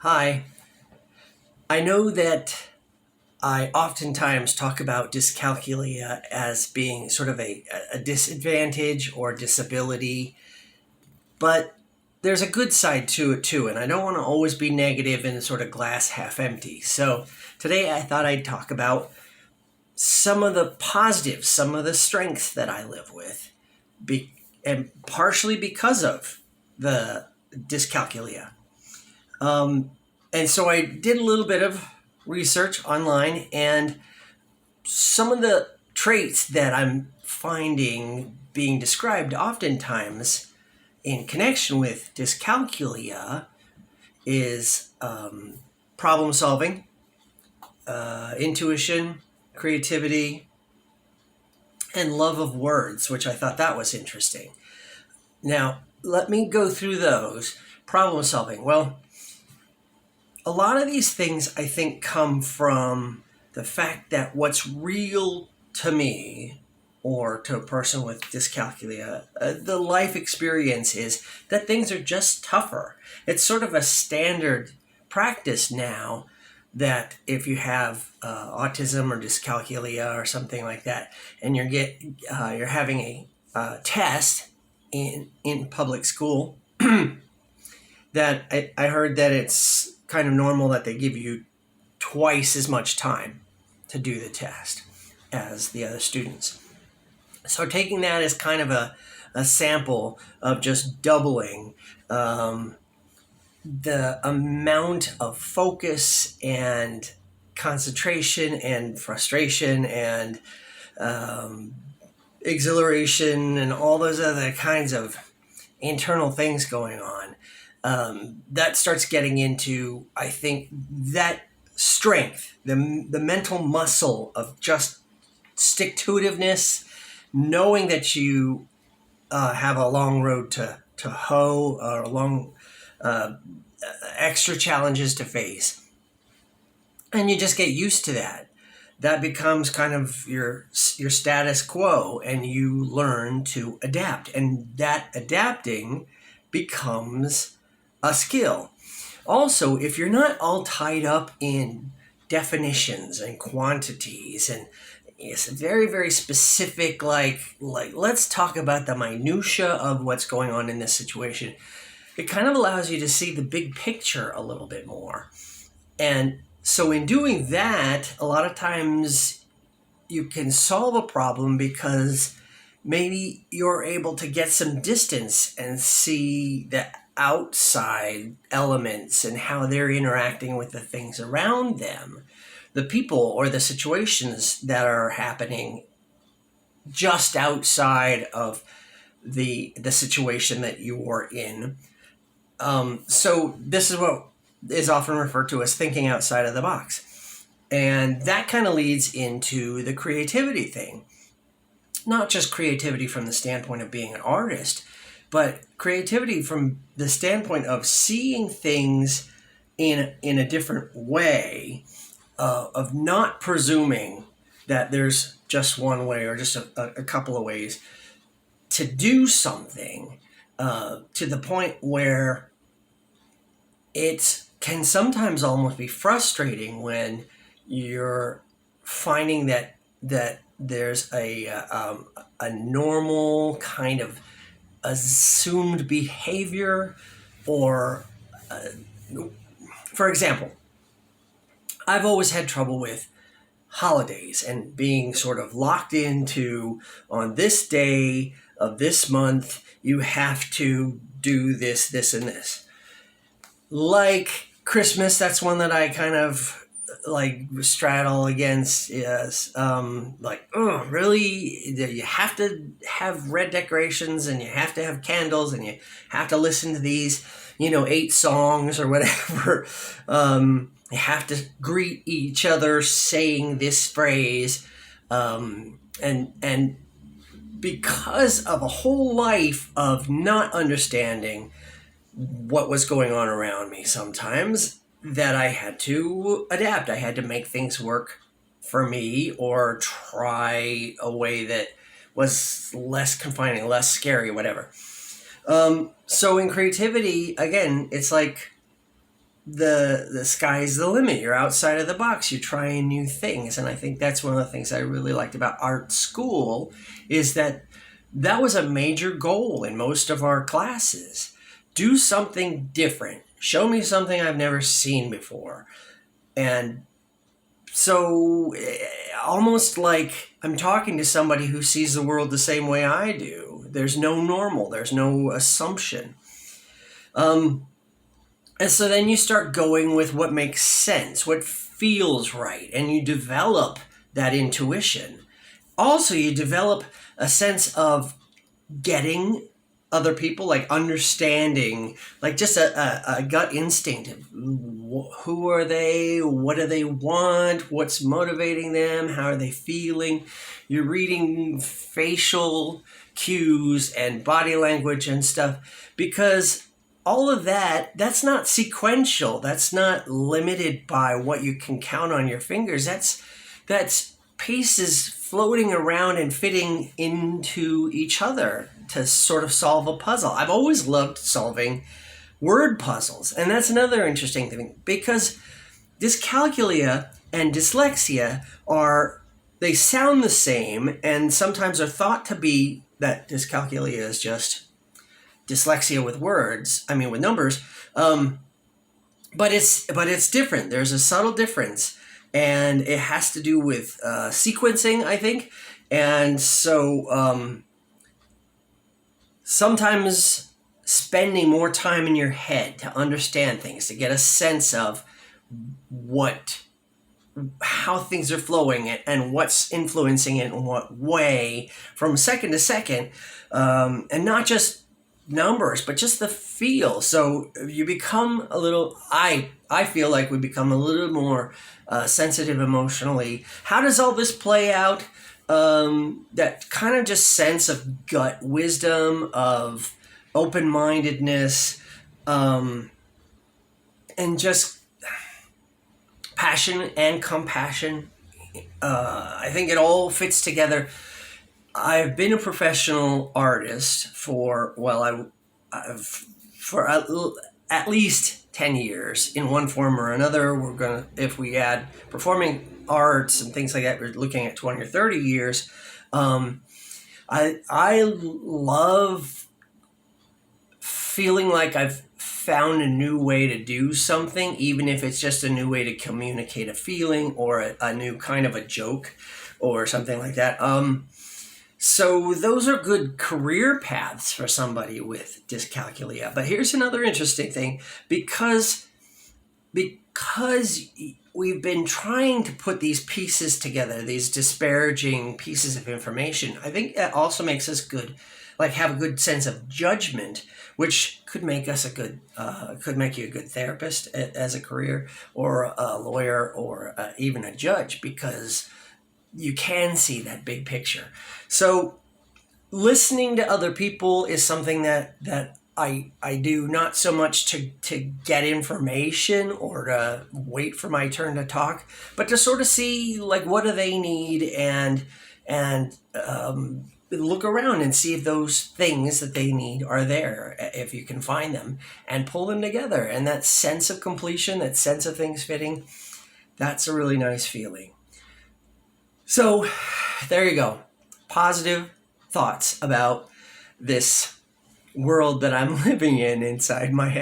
Hi. I know that I oftentimes talk about dyscalculia as being sort of a disadvantage or disability, but there's a good side to it too, and I don't want to always be negative and sort of glass half empty. So today I thought I'd talk about some of the positives, some of the strengths that I live with, and partially because of the dyscalculia. Um, and so I did a little bit of research online, and some of the traits that I'm finding being described oftentimes in connection with dyscalculia is problem solving, intuition, creativity, and love of words, which I thought that was interesting. Now, let me go through those. Problem solving. Well, a lot of these things I think come from the fact that what's real to me or to a person with dyscalculia, the life experience is that things are just tougher. It's sort of a standard practice now that if you have autism or dyscalculia or something like that, and you're having a test in public school, that I heard that it's kind of normal that they give you twice as much time to do the test as the other students. So taking that as kind of a sample of just doubling the amount of focus and concentration and frustration and exhilaration and all those other kinds of internal things going on, that starts getting into, I think, that strength, the mental muscle of just stick-to-itiveness, knowing that you have a long road to hoe or a long extra challenges to face. And you just get used to that. That becomes kind of your status quo, and you learn to adapt. And that adapting becomes a skill. Also, if you're not all tied up in definitions and quantities and it's very, very specific, like let's talk about the minutia of what's going on in this situation, it kind of allows you to see the big picture a little bit more. And so in doing that, a lot of times you can solve a problem because maybe you're able to get some distance and see the outside elements and how they're interacting with the things around them, the people or the situations that are happening just outside of the situation that you're in. So this is what is often referred to as thinking outside of the box. And that kind of leads into the creativity thing. Not just creativity from the standpoint of being an artist, but creativity from the standpoint of seeing things in a different way, of not presuming that there's just one way or just a couple of ways to do something, to the point where it can sometimes almost be frustrating when you're finding that there's a normal kind of assumed behavior, or for example, I've always had trouble with holidays and being sort of locked into, on this day of this month you have to do this and this. Like Christmas, that's one that I kind of like straddle against. Yes, like, oh, really? You have to have red decorations, and you have to have candles, and you have to listen to these, 8 songs or whatever. You have to greet each other saying this phrase, and because of a whole life of not understanding what was going on around me sometimes, that I had to adapt. I had to make things work for me or try a way that was less confining, less scary, whatever. So in creativity, again, it's like the sky's the limit. You're outside of the box. You're trying new things, and I think that's one of the things I really liked about art school is that was a major goal in most of our classes. Do something different. Show me something I've never seen before. And so, almost like I'm talking to somebody who sees the world the same way I do. There's no normal, there's no assumption. And so then you start going with what makes sense, what feels right, and you develop that intuition. Also, you develop a sense of getting other people, like understanding, like just a gut instinct of who are they, what do they want, what's motivating them, how are they feeling. You're reading facial cues and body language and stuff because all of that's not sequential. That's not limited by what you can count on your fingers. That's pieces floating around and fitting into each other to sort of solve a puzzle. I've always loved solving word puzzles. And that's another interesting thing because dyscalculia and dyslexia they sound the same and sometimes are thought to be that dyscalculia is just dyslexia with with numbers. But it's different. There's a subtle difference, and it has to do with sequencing, I think. And so sometimes spending more time in your head to understand things, to get a sense of how things are flowing and what's influencing it in what way from second to second, and not just numbers, but just the feel. So you become I feel like we become a little more sensitive emotionally. How does all this play out? That kind of just sense of gut wisdom, of open-mindedness, and just passion and compassion. I think it all fits together. I've been a professional artist for at least 10 years in one form or another. If we add performing arts and things like that, we're looking at 20 or 30 years. I love feeling like I've found a new way to do something, even if it's just a new way to communicate a feeling or a new kind of a joke or something like that. So those are good career paths for somebody with dyscalculia. But here's another interesting thing. Because we've been trying to put these pieces together, these disparaging pieces of information, I think that also makes us have a good sense of judgment, which could make us could make you a good therapist as a career, or a lawyer, or even a judge, because you can see that big picture. So listening to other people is something that I do, not so much to get information or to wait for my turn to talk, but to sort of see what do they need and look around and see if those things that they need are there, if you can find them, and pull them together. And that sense of completion, that sense of things fitting, that's a really nice feeling. So there you go. Positive thoughts about this world that I'm living in inside my head.